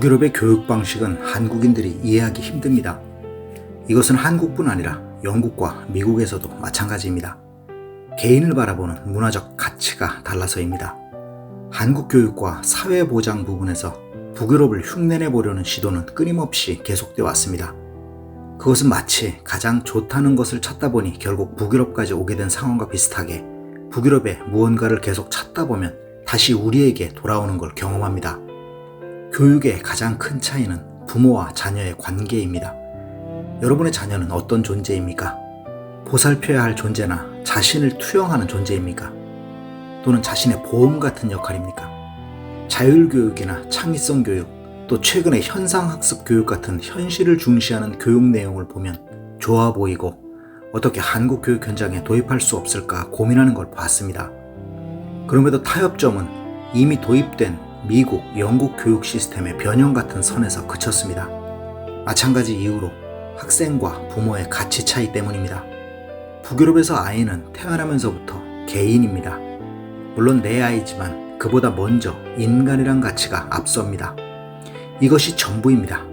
북유럽의 교육 방식은 한국인들이 이해하기 힘듭니다. 이것은 한국뿐 아니라 영국과 미국에서도 마찬가지입니다. 개인을 바라보는 문화적 가치가 달라서입니다. 한국 교육과 사회보장 부분에서 북유럽을 흉내내 보려는 시도는 끊임없이 계속되어 왔습니다. 그것은 마치 가장 좋다는 것을 찾다 보니 결국 북유럽까지 오게 된 상황과 비슷하게 북유럽에 무언가를 계속 찾다 보면 다시 우리에게 돌아오는 걸 경험합니다. 교육의 가장 큰 차이는 부모와 자녀의 관계입니다. 여러분의 자녀는 어떤 존재입니까? 보살펴야 할 존재나 자신을 투영하는 존재입니까? 또는 자신의 보험 같은 역할입니까? 자율교육이나 창의성 교육, 또 최근의 현상학습 교육 같은 현실을 중시하는 교육 내용을 보면 좋아 보이고 어떻게 한국 교육 현장에 도입할 수 없을까 고민하는 걸 봤습니다. 그럼에도 타협점은 이미 도입된 미국, 영국 교육 시스템의 변형 같은 선에서 그쳤습니다. 마찬가지 이유로 학생과 부모의 가치 차이 때문입니다. 북유럽에서 아이는 태어나면서부터 개인입니다. 물론 내 아이지만 그보다 먼저 인간이란 가치가 앞섭니다. 이것이 전부입니다.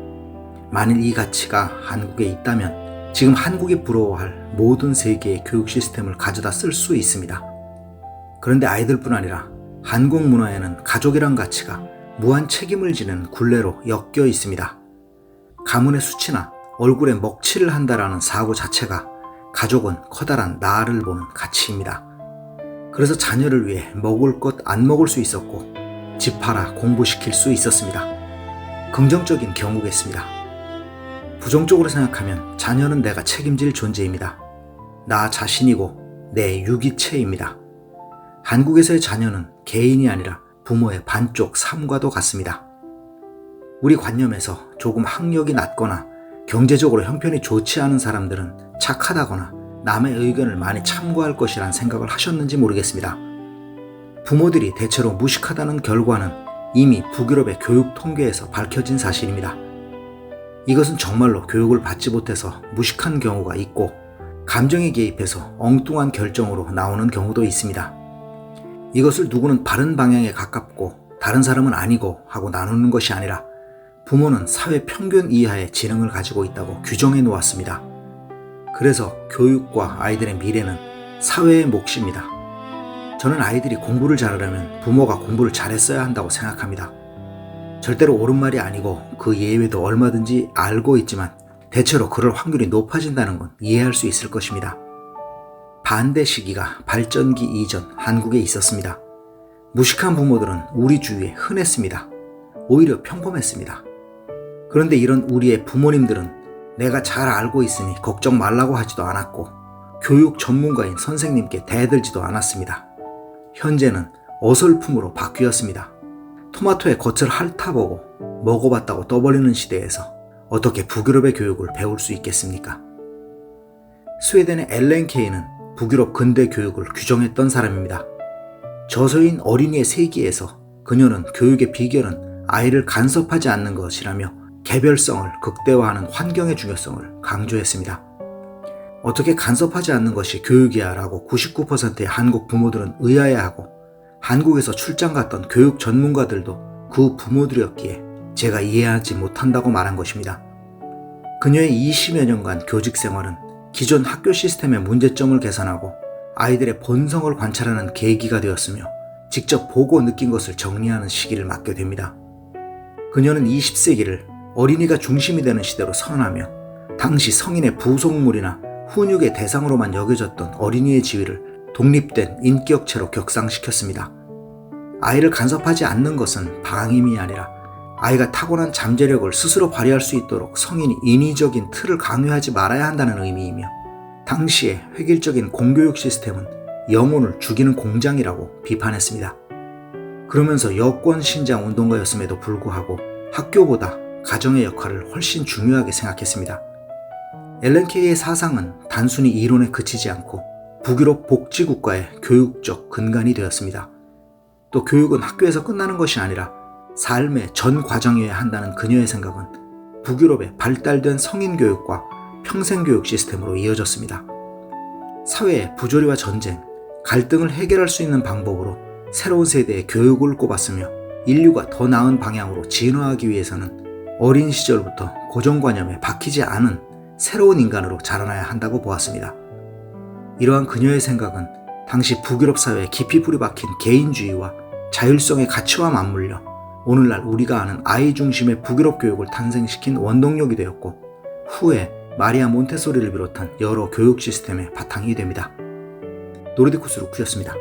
만일 이 가치가 한국에 있다면 지금 한국이 부러워할 모든 세계의 교육 시스템을 가져다 쓸 수 있습니다. 그런데 아이들뿐 아니라 한국 문화에는 가족이란 가치가 무한 책임을 지는 굴레로 엮여 있습니다. 가문의 수치나 얼굴에 먹칠을 한다라는 사고 자체가 가족은 커다란 나를 보는 가치입니다. 그래서 자녀를 위해 먹을 것 안 먹을 수 있었고 집 팔아 공부시킬 수 있었습니다. 긍정적인 경우겠습니다. 부정적으로 생각하면 자녀는 내가 책임질 존재입니다. 나 자신이고 내 유기체입니다. 한국에서의 자녀는 개인이 아니라 부모의 반쪽 삶과도 같습니다. 우리 관념에서 조금 학력이 낮거나 경제적으로 형편이 좋지 않은 사람들은 착하다거나 남의 의견을 많이 참고할 것이란 생각을 하셨는지 모르겠습니다. 부모들이 대체로 무식하다는 결과는 이미 북유럽의 교육 통계에서 밝혀진 사실입니다. 이것은 정말로 교육을 받지 못해서 무식한 경우가 있고 감정에 개입해서 엉뚱한 결정으로 나오는 경우도 있습니다. 이것을 누구는 바른 방향에 가깝고 다른 사람은 아니고 하고 나누는 것이 아니라 부모는 사회 평균 이하의 지능을 가지고 있다고 규정해 놓았습니다. 그래서 교육과 아이들의 미래는 사회의 몫입니다. 저는 아이들이 공부를 잘하려면 부모가 공부를 잘했어야 한다고 생각합니다. 절대로 옳은 말이 아니고 그 예외도 얼마든지 알고 있지만 대체로 그럴 확률이 높아진다는 건 이해할 수 있을 것입니다. 반대 시기가 발전기 이전 한국에 있었습니다. 무식한 부모들은 우리 주위에 흔했습니다. 오히려 평범했습니다. 그런데 이런 우리의 부모님들은 내가 잘 알고 있으니 걱정 말라고 하지도 않았고 교육 전문가인 선생님께 대들지도 않았습니다. 현재는 어설픔으로 바뀌었습니다. 토마토의 겉을 핥아보고 먹어봤다고 떠벌리는 시대에서 어떻게 북유럽의 교육을 배울 수 있겠습니까? 스웨덴의 엘렌 케이는 북유럽 근대 교육을 규정했던 사람입니다. 저서인 어린이의 세기에서 그녀는 교육의 비결은 아이를 간섭하지 않는 것이라며 개별성을 극대화하는 환경의 중요성을 강조했습니다. 어떻게 간섭하지 않는 것이 교육이야 라고 99%의 한국 부모들은 의아해하고 한국에서 출장 갔던 교육 전문가들도 그 부모들이었기에 제가 이해하지 못한다고 말한 것입니다. 그녀의 20여 년간 교직 생활은 기존 학교 시스템의 문제점을 개선하고 아이들의 본성을 관찰하는 계기가 되었으며 직접 보고 느낀 것을 정리하는 시기를 맞게 됩니다. 그녀는 20세기를 어린이가 중심이 되는 시대로 선언하며 당시 성인의 부속물이나 훈육의 대상으로만 여겨졌던 어린이의 지위를 독립된 인격체로 격상시켰습니다. 아이를 간섭하지 않는 것은 방임이 아니라 아이가 타고난 잠재력을 스스로 발휘할 수 있도록 성인이 인위적인 틀을 강요하지 말아야 한다는 의미이며 당시의 획일적인 공교육 시스템은 영혼을 죽이는 공장이라고 비판했습니다. 그러면서 여권 신장 운동가였음에도 불구하고 학교보다 가정의 역할을 훨씬 중요하게 생각했습니다. 엘렌 케이의 사상은 단순히 이론에 그치지 않고 북유럽 복지국가의 교육적 근간이 되었습니다. 또 교육은 학교에서 끝나는 것이 아니라 삶의 전 과정이어야 한다는 그녀의 생각은 북유럽의 발달된 성인교육과 평생교육 시스템으로 이어졌습니다. 사회의 부조리와 전쟁, 갈등을 해결할 수 있는 방법으로 새로운 세대의 교육을 꼽았으며 인류가 더 나은 방향으로 진화하기 위해서는 어린 시절부터 고정관념에 박히지 않은 새로운 인간으로 자라나야 한다고 보았습니다. 이러한 그녀의 생각은 당시 북유럽 사회에 깊이 뿌리박힌 개인주의와 자율성의 가치와 맞물려 오늘날 우리가 아는 아이 중심의 북유럽 교육을 탄생시킨 원동력이 되었고, 후에 마리아 몬테소리를 비롯한 여러 교육 시스템의 바탕이 됩니다. 노르디쿠스 루크였습니다.